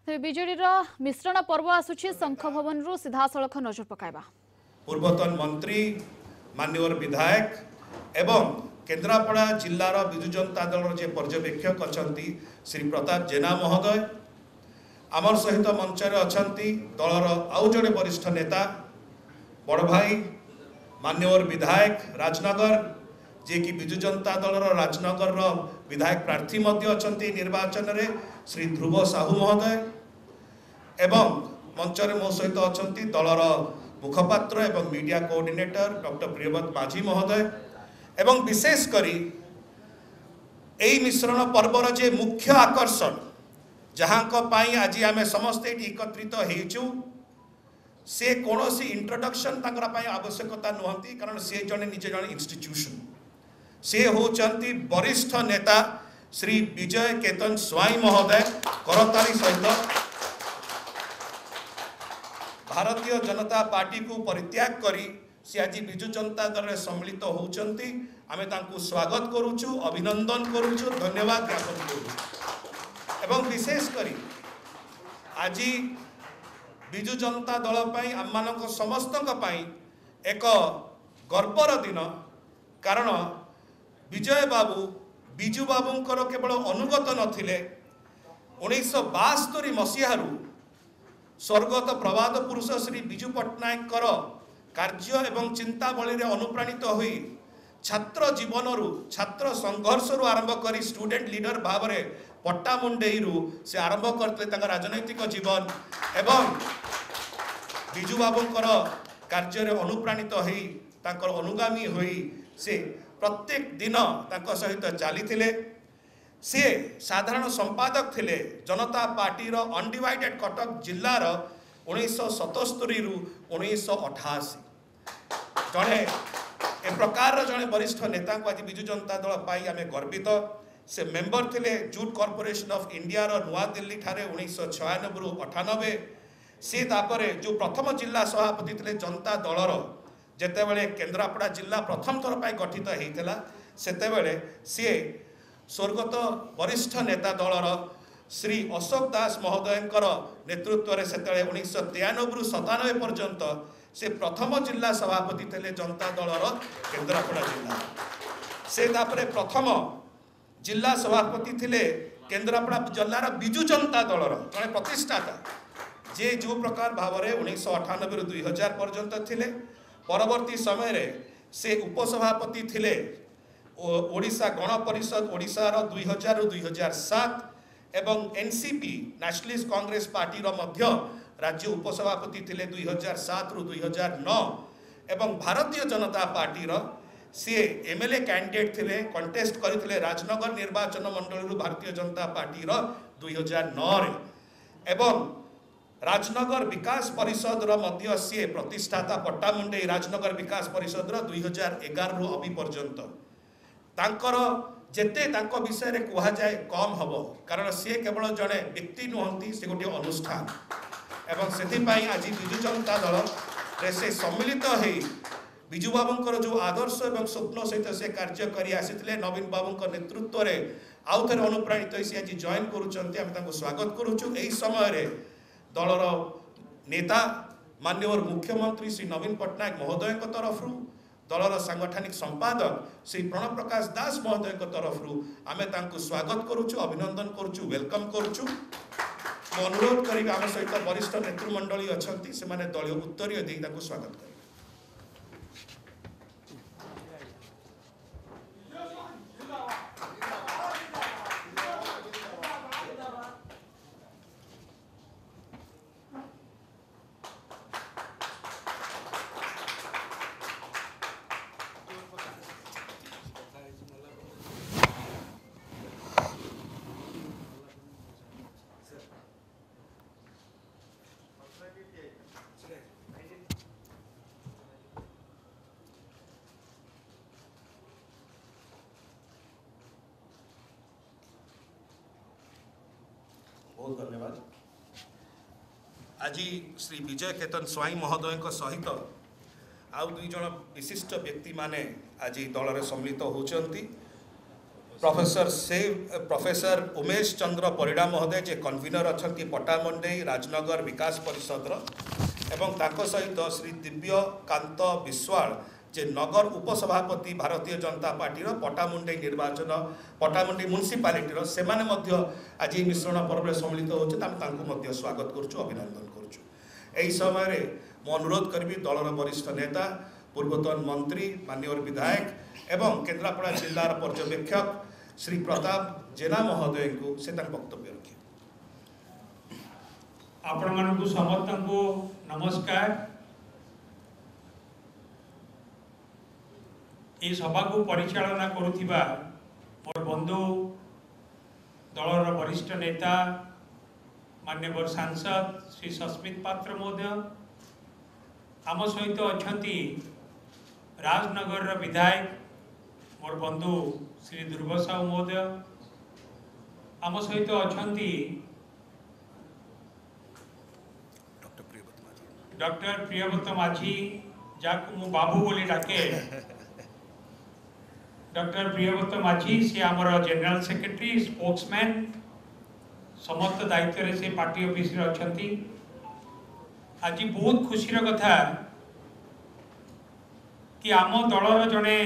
विजेडी मिश्रण पर्व आसुछि शंख भवन रु सीधा सड़क नजर पकाइबा पूर्वतन मंत्री माननीय विधायक एवं केन्द्रापड़ा जिलार विजु जनता दल जे पर्यवेक्षक अच्छा श्री प्रताप जेना महोदय आमर सहित मंचर अच्छा दलर आउ जड़े वरिष्ठ नेता बड़ भाई माननीय विधायक राजनगर जे कि विजु जनता दलर राजनगर विधायक प्रार्थी अच्छा निर्वाचन में श्री ध्रुव साहू महोदय एवं मंचर मो सहित अच्छा दलर मुखपात्र एवं मीडिया कोऑर्डिनेटर डॉक्टर प्रियव्रत माझी महोदय एवं विशेष करी एई मिश्रण पर्वर जे मुख्य आकर्षण जहाँ पाई आज आम समस्ते एकत्रित होइचु से कौन सी इंट्रोडक्शन आवश्यकता नुहति कारण से जड़े निजे जड़े इंस्टीट्यूशन से होचंती वरिष्ठ नेता श्री विजय केतन स्वाई महोदय करताली सहित भारतीय जनता पार्टी को परित्याग करी से आज विजु जनता दल में सम्मिलित होचंती आमे तांकु स्वागत करूचु अभिनंदन करूचु धन्यवाद ज्ञापन करूचु एवं विशेष करी आज विजु जनता दल पाई आम समस्त एक गर्वर दिन कारण विजय बाबू विजु बाबूंकर केवल अनुगत नथिले 1972 मसीहारू स्वर्गत प्रवाद पुरुष श्री विजु पट्टनायक कार्य एवं चिंतावली अनुप्राणित हुई छात्र जीवन छात्र संघर्ष आरंभ कर स्टूडेंट लीडर भाव में पट्टामुंडेई से आरंभ करते राजनैतिक जीवन एवं विजु बाबूंकर कार्य अनुप्राणित होकर अनुगामी होई से प्रत्येक दिन सहित चली से साधारण संपादक थिले जनता पार्टी अनडिवाइडेड कटक जिलार 1977 रु 1988 जड़े ए प्रकार जड़े वरिष्ठ नेता को आज विजु जनता दल पाई आम गर्वित से मेंबर थिले जूट कॉर्पोरेशन ऑफ इंडिया नुआ दिल्ली ठारे 1996 रु 98 से तापरे जो प्रथम जिला सभापति थिले जनता दलर जेतेबेले केन्द्रापड़ा जिला प्रथम थर पर गठित होता सेतेबेले सी स्वर्गत वरिष्ठ नेता दलर श्री अशोक दास महोदयंकर नेतृत्व में से 1993 रु 97 पर्यंत से प्रथम जिला सभापति थे जनता दलर केन्द्रापड़ा जिला से तापरे प्रथम जिला सभापति थे केन्द्रापड़ा जिलार विजु जनता दलर जड़े प्रतिष्ठाता जे जो प्रकार भाव में 1998 रु 2000 पर्यंत थिले परवर्ती समय रे से उपसभापति थिले ओडिशा गण परिषद ओडिशार 2000 रु 2007 एवं एनसीपी नेशनलिस्ट कांग्रेस पार्टी मध्य राज्य उपसभापति थिले 2007 रु 2009 एवं भारतीय जनता पार्टी सी एमएलए कैंडिडेट थिले कंटेस्ट करथिले राजनगर निर्वाचन मंडल भारतीय जनता पार्टी 2009 रे एवं राजनगर विकास परिषद मध्य सी प्रतिष्ठाता पट्टामुंडेई राजनगर विकास परिषद 2011 रु अभी पर्यंत तांकर जेते तांको विषय रे कहा जाए कम हबो कारण सी केवल जड़े व्यक्ति नुहति से गोटे अनुष्ठान एवं से आज विजु जनता दल रे से सम्मिलित हो विजु बाबूंकर जो आदर्श एवं स्वप्न सहित से कार्य करी आसीथिले नवीन बाबूंकर नेतृत्व रे आउ थे अनुप्राणित से आज जॉइन करूछंती आम तांको स्वागत करूछु एई समय रे दलर नेता माननीय मुख्यमंत्री श्री नवीन पट्टनायक महोदय तरफ दलर सांगठनिक संपादक श्री प्रणव प्रकाश दास महोदय तरफ आमे तांको स्वागत करूछु अभिनंदन करूछु वेलकम करूछु अनुरोध करी आम सहित वरिष्ठ नेतृमंडली अच्छा से दलीय उत्तरीय दे स्वागत करें। बहुत धन्यवाद। आज श्री विजय केतन स्वाई महोदय सहित आउ दुई जन विशिष्ट व्यक्ति माने आज दल में सम्मिलित होती प्रोफेसर उमेश चंद्र परिडा महोदय जे कन्वीनर अच्छा पटामुंडई राजनगर विकास परिषद एवं ताको सहित श्री दिव्य कांत विश्वाल जे नगर उपसभापति भारतीय जनता पार्टी पटामुंडई निर्वाचन पटामुंडई म्युनिसिपालिटी से आज मिश्रण पर्व सम्मिलित होते स्वागत करुँ अभिनंदन करुँ। समय मु अनुरोध करी दलर वरिष्ठ नेता पूर्वतन मंत्री माननीय विधायक एवं केन्द्रापड़ा जिलार पर्यवेक्षक श्री प्रताप जेना महोदय को से वक्तव्य रखे। आपण मानकु समस्त को नमस्कार। ये सभा को परिचालना करुथिबा मोर बंधु दलर वरिष्ठ नेता माननीय सांसद श्री सस्मित पात्र महोदय आम सहित अछंती राजनगर विधायक मोर बंधु श्री ध्रुव साहू महोदय आम सहित अछंती डॉक्टर प्रियव्रत माझी जाकु मु बाबू बोली डाके डॉक्टर प्रियव्रत माझी से आमर जनरल सेक्रेटरी स्पोक्समैन समस्त दायित्व रे से पार्टी ऑफिस रे अछंती। आज बहुत खुशी कथा कि आम दलर जड़े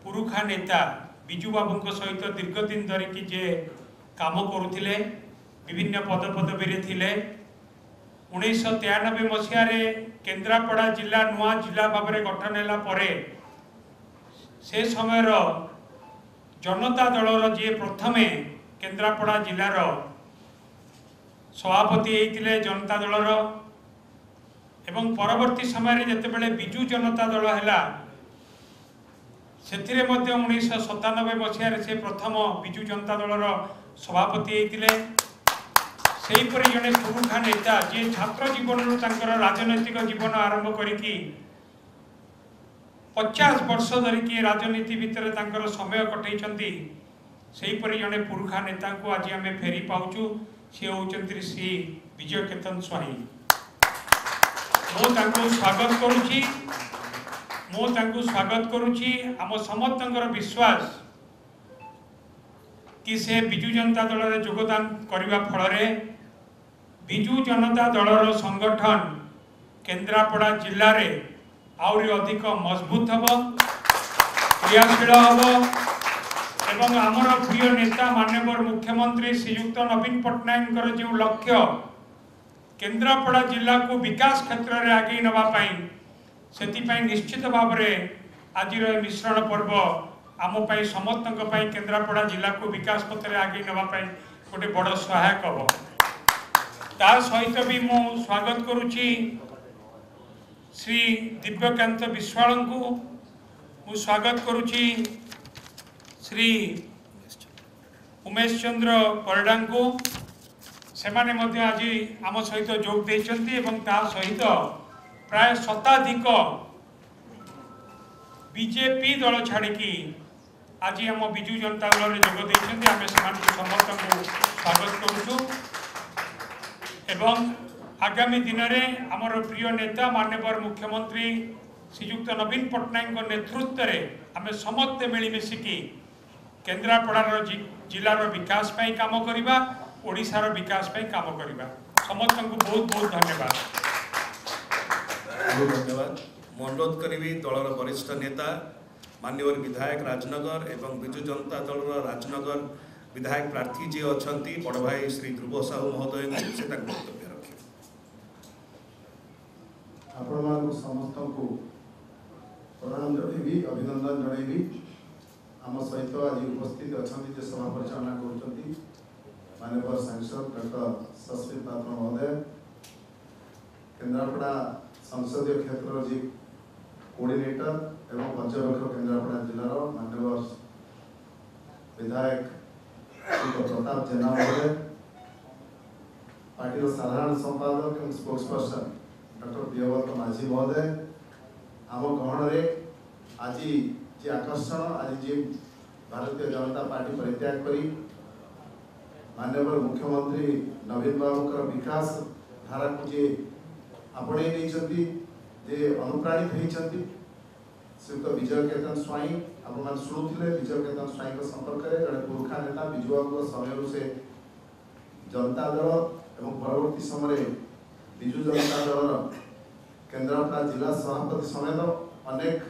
पुरुखा नेता बिजू बाबू सहित दीर्घ दिन धरिकी जे काम करुथिले विभिन्न पद पदवी थिले 1993 मसीह केन्द्रापड़ा जिला नुआ जिला भाव में गठन है परे से समय जनता दलर जी प्रथमे केन्द्रापड़ा जिलार सभापति होते जनता दलर एवं परवर्ती समय जितेबले बिजू जनता दल है से 1997 मसीह से प्रथम बिजू जनता दलर सभापति होते सेहीपरि जड़े पुरुखा नेता जी छात्र जीवन राजनैतिक जीवन आरंभ करी 50 वर्ष धरिकी राजनीति भितर तांकर समय कटैछंती सेहीपरि जड़े पुरुखा नेता को आज आम फेरी पाउचु सी होचंती श्री विजय केतन स्वाई। मु स्वागत करुची आम समस्तंकर विश्वास कि से बिजू जनता दल रे योगदान करने फल बिजू जनता दलर संगठन केन्द्रापड़ा जिले में आउरी अधिक मजबूत हम क्रियाशील हम एवं आमर प्रिय नेता माननीय मुख्यमंत्री श्रीयुक्त नवीन पट्टनायक जो लक्ष्य केन्द्रापड़ा जिला को विकास क्षेत्र में आगे नापी से निश्चित भाव में आज मिश्रण पर्व आम समस्त केन्द्रापड़ा जिला को विकास पथ में आगे नापी गोटे बड़ सहायक हम। ता सहित भी मु स्वागत करुची श्री दिव्यकांत विश्वाल को मु स्वागत करुची श्री उमेश चंद्र परिडा को सेमाने मध्य आज आम सहित जोग देइछंती एवं ता सहित प्राय शताधिक बीजेपी दल छाड़िकी आज आम बिजू जनता दल में जोग देइछंती आम समस्त को स्वागत करुचु एवं आगामी दिन में आमर प्रिय नेता माननीय मुख्यमंत्री श्रीयुक्त नवीन पट्टनायक नेतृत्व में आम समस्ते मिलमिशिकी केन्द्रापड़ार जिलार विकास पाई काम करवा ओडिशार विकास पाई काम करवा समस्त को बहुत बहुत धन्यवाद। मु अनुरोध करी दलर वरिष्ठ नेता माननीय विधायक राजनगर एवं बिजू जनता दल राजनगर विधायक प्रार्थी जी अच्छा बड़ भाई श्री ध्रुव साहू महोदय से वक्तव्य रखे। आपण समस्त को प्रणाम जनइबी अभिनंदन जनइबी आम सहित आज उपस्थित अच्छा सभा परिचालना कर माननीय सांसद डॉक्टर सस्मित पात्र महोदय केन्द्रापड़ा संसदीय क्षेत्र जी कोऑर्डिनेटर एवं पर्यवेक्षक केन्द्रापड़ा जिलार माननीय विधायक प्रताप जेना महोदय पार्टी साधारण संपादक एवं स्पोक्सपर्सन डॉक्टर प्रियव्रत माझी महोदय आम गहन आज जी आकर्षण आज जी भारतीय जनता पार्टी परित्याग करी माननीय मुख्यमंत्री नवीन बाबूकर विकास धारा को जे आपणे जे अनुप्राणित होती श्रीयुक्त विजय केतन स्वाई आप शुणुते विजय केतन स्वाई संपर्क में जड़े पुरखा नेता विजु बाबू समय से जनता दल एवं परवर्ती समय विजु जनता दल केन्द्रापड़ा जिला सभापति समेत अनेक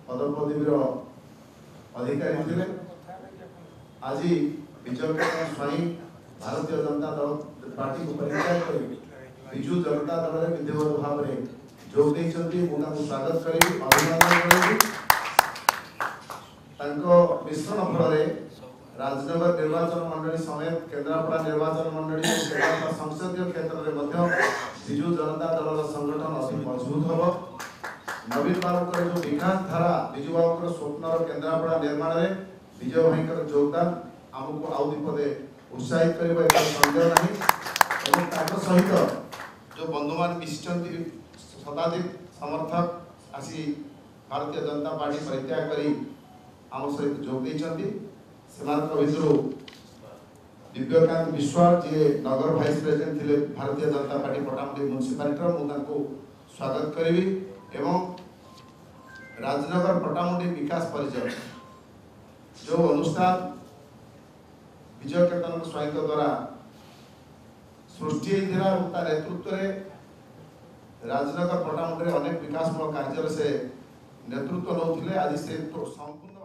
पदपदवीर अधिकारी थे। आज विजय केतन स्वाई भारतीय जनता दल पार्टी को परित्याग कर विजु जनता दल में विधिवत भाव में जोग देइछन्ती। मुझे स्वागत करी अभिनंदन करी। मिश्रण फल राजनगर निर्वाचन मंडली समेत केन्द्रापड़ा निर्वाचन मंडली और संसदीय क्षेत्र में विजु जनता दल संगठन अधिक मजबूत हम। नवीन बाबू जो विकास धारा विजु बाबू स्वप्नर केन्द्रापड़ा निर्माण में विजय भाई योगदान आमको आउ विपदे उत्साहित कर सन्देह ना। सहित जो बंधु मान मिशिंट शताधिक समर्थक आसी भारतीय जनता पार्टी परित्याग करी आम सहित जोग देइछन्ती। भितर दिव्यकांत विश्वास जी नगर भाइस प्रेसिडेंट थे भारतीय जनता पार्टी पटामुंडी म्युनिसिपालिटी मुझे स्वागत करी एवं राजनगर पटामुंडी विकास परिषद जो अनुष्ठान विजय केतन स्वाई द्वारा सृष्टि नेतृत्व में राजनगर पटामुंडी अनेक विकासमूलक कार्य से नेतृत्व नौते आज से संपूर्ण